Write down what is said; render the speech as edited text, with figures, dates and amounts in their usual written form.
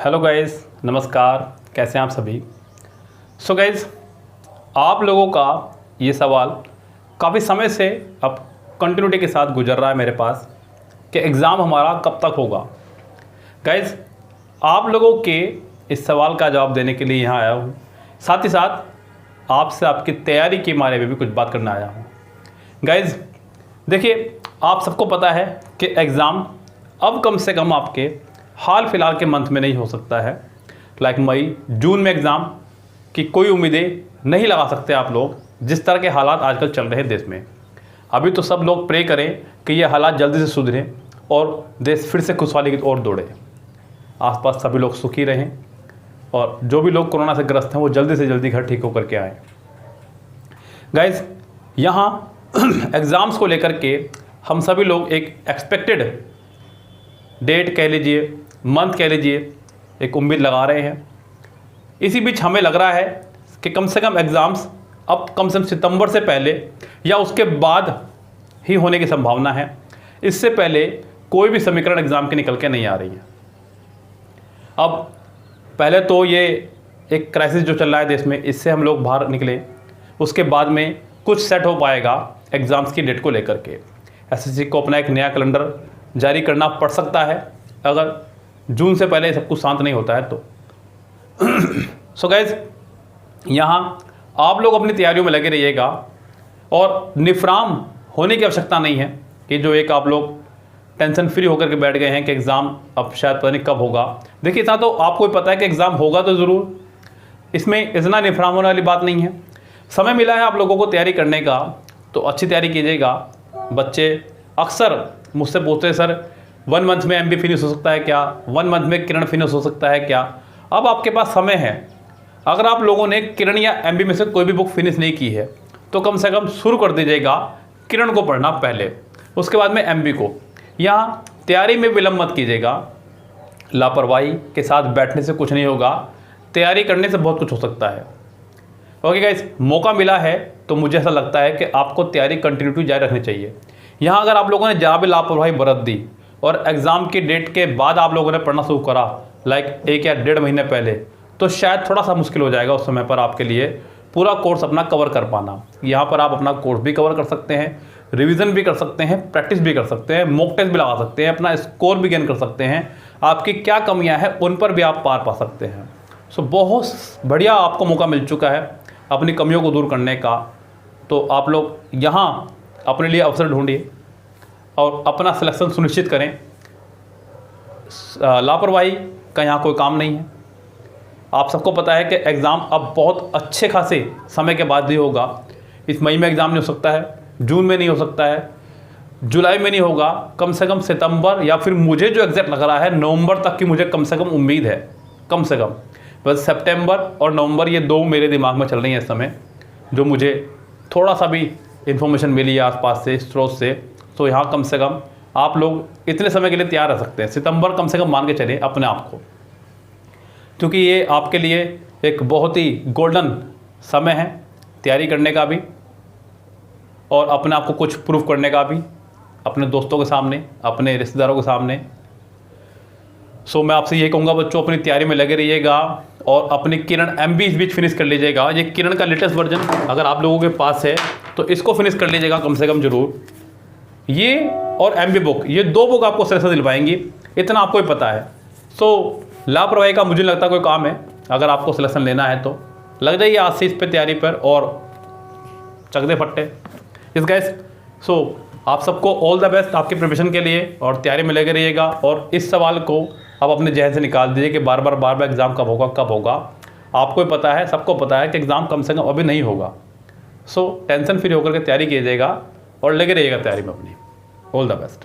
Hello guys, नमस्कार। कैसे हैं आप सभी। सो गाइस, आप लोगों का ये सवाल काफ़ी समय से अब कंटिन्यूटी के साथ गुजर रहा है मेरे पास कि एग्ज़ाम हमारा कब तक होगा। गाइस, आप लोगों के इस सवाल का जवाब देने के लिए यहाँ आया हूँ। साथ ही साथ आपसे आपकी तैयारी के बारे में भी कुछ बात करना आया हूँ। गाइस देखिए, आप सबको पता है कि एग्ज़ाम अब कम से कम आपके हाल फिलहाल के मंथ में नहीं हो सकता है। लाइक मई जून में एग्ज़ाम की कोई उम्मीदें नहीं लगा सकते आप लोग, जिस तरह के हालात आजकल चल रहे हैं देश में। अभी तो सब लोग प्रे करें कि ये हालात जल्दी से सुधरें और देश फिर से खुशहाली की ओर दौड़े। आसपास सभी लोग सुखी रहें और जो भी लोग कोरोना से ग्रस्त हैं वो जल्दी से जल्दी घर ठीक होकर के आएँ। गाइज, यहाँ एग्ज़ाम्स को लेकर के हम सभी लोग एक एक्सपेक्टेड डेट कह लीजिए, मंथ कह लीजिए, एक उम्मीद लगा रहे हैं। इसी बीच हमें लग रहा है कि कम से कम एग्ज़ाम्स अब कम से कम सितंबर से पहले या उसके बाद ही होने की संभावना है। इससे पहले कोई भी समीकरण एग्ज़ाम के निकल के नहीं आ रही है। अब पहले तो ये एक क्राइसिस जो चल रहा है देश में, इससे हम लोग बाहर निकले, उसके बाद में कुछ सेट हो पाएगा एग्ज़ाम्स की डेट को लेकर के। एसएससी को अपना एक नया कैलेंडर जारी करना पड़ सकता है अगर जून से पहले सब कुछ शांत नहीं होता है तो। सो गाइज, यहाँ आप लोग अपनी तैयारियों में लगे रहिएगा और निफराम होने की आवश्यकता नहीं है कि जो एक आप लोग टेंशन फ्री होकर के बैठ गए हैं कि एग्ज़ाम अब शायद पता नहीं कब होगा। देखिए, इतना तो आपको भी पता है कि एग्ज़ाम होगा तो ज़रूर, इसमें इतना निफराम होने वाली बात नहीं है। समय मिला है आप लोगों को तैयारी करने का, तो अच्छी तैयारी कीजिएगा। बच्चे अक्सर मुझसे पूछते हैं, सर 1 मंथ में एमबी फिनिश हो सकता है क्या, 1 मंथ में किरण फिनिश हो सकता है क्या। अब आपके पास समय है। अगर आप लोगों ने किरण या एमबी में से कोई भी बुक फिनिश नहीं की है तो कम से कम शुरू कर दीजिएगा किरण को पढ़ना पहले, उसके बाद में एमबी को। यहाँ तैयारी में विलम्ब मत कीजिएगा। लापरवाही के साथ बैठने से कुछ नहीं होगा, तैयारी करने से बहुत कुछ हो सकता है। ओके गाइस, मौका मिला है तो मुझे ऐसा लगता है कि आपको तैयारी कंटिन्यूटी जारी रखनी चाहिए। यहाँ अगर आप लोगों ने जहाँ भी लापरवाही बरत दी और एग्ज़ाम की डेट के बाद आप लोगों ने पढ़ना शुरू करा, लाइक 1 या 1.5 महीने पहले, तो शायद थोड़ा सा मुश्किल हो जाएगा उस समय पर आपके लिए पूरा कोर्स अपना कवर कर पाना। यहाँ पर आप अपना कोर्स भी कवर कर सकते हैं, रिवीजन भी कर सकते हैं, प्रैक्टिस भी कर सकते हैं, मॉक टेस्ट भी लगा सकते हैं, अपना स्कोर भी गेन कर सकते हैं। आपकी क्या कमियाँ हैं उन पर भी आप पार पा सकते हैं। सो बहुत बढ़िया आपको मौका मिल चुका है अपनी कमियों को दूर करने का। तो आप लोग यहाँ अपने लिए अवसर ढूंढिए और अपना सिलेक्शन सुनिश्चित करें। लापरवाही का यहाँ कोई काम नहीं है। आप सबको पता है कि एग्ज़ाम अब बहुत अच्छे खासे समय के बाद ही होगा। इस मई में एग्ज़ाम नहीं हो सकता है, जून में नहीं हो सकता है, जुलाई में नहीं होगा, कम से कम सितंबर या फिर मुझे जो एग्जैक्ट लग रहा है नवंबर तक की मुझे कम से कम उम्मीद है। कम से कम बस सितंबर और नवंबर, ये 2 मेरे दिमाग में चल रही हैं इस समय, जो मुझे थोड़ा सा भी इन्फॉर्मेशन मिली है आसपास से, स्रोत से। तो यहाँ कम से कम आप लोग इतने समय के लिए तैयार रह सकते हैं। सितंबर कम से कम मान के चलिए अपने आप को, क्योंकि ये आपके लिए एक बहुत ही गोल्डन समय है तैयारी करने का भी और अपने आप को कुछ प्रूफ करने का भी, अपने दोस्तों के सामने, अपने रिश्तेदारों के सामने। सो मैं आपसे ये कहूँगा बच्चों, अपनी तैयारी में लगे रहिएगा और अपनी किरण एमबी इस बीच फिनिश कर लीजिएगा। ये किरण का लेटेस्ट वर्जन अगर आप लोगों के पास है तो इसको फिनिश कर लीजिएगा कम से कम ज़रूर। ये और एमबी बुक, ये 2 बुक आपको सिलेक्शन दिलवाएंगी, इतना आपको ही पता है। सो लापरवाही का मुझे लगता कोई काम है। अगर आपको सिलेक्शन लेना है तो लग जाइए आज से इस पे तैयारी पर और चक दे फट्टे इस गाइस। सो आप सबको ऑल द बेस्ट आपके प्रिपरेशन के लिए और तैयारी में लगे रहिएगा। और इस सवाल को आप अपने जहन से निकाल दीजिए कि बार बार एग्ज़ाम कब होगा कब होगा। आपको ही पता है, सबको पता है कि एग्ज़ाम कम से कम अभी नहीं होगा। सो टेंशन फ्री होकर के तैयारी कीजिएगा और लगे रहिएगा तैयारी में अपनी। All the best.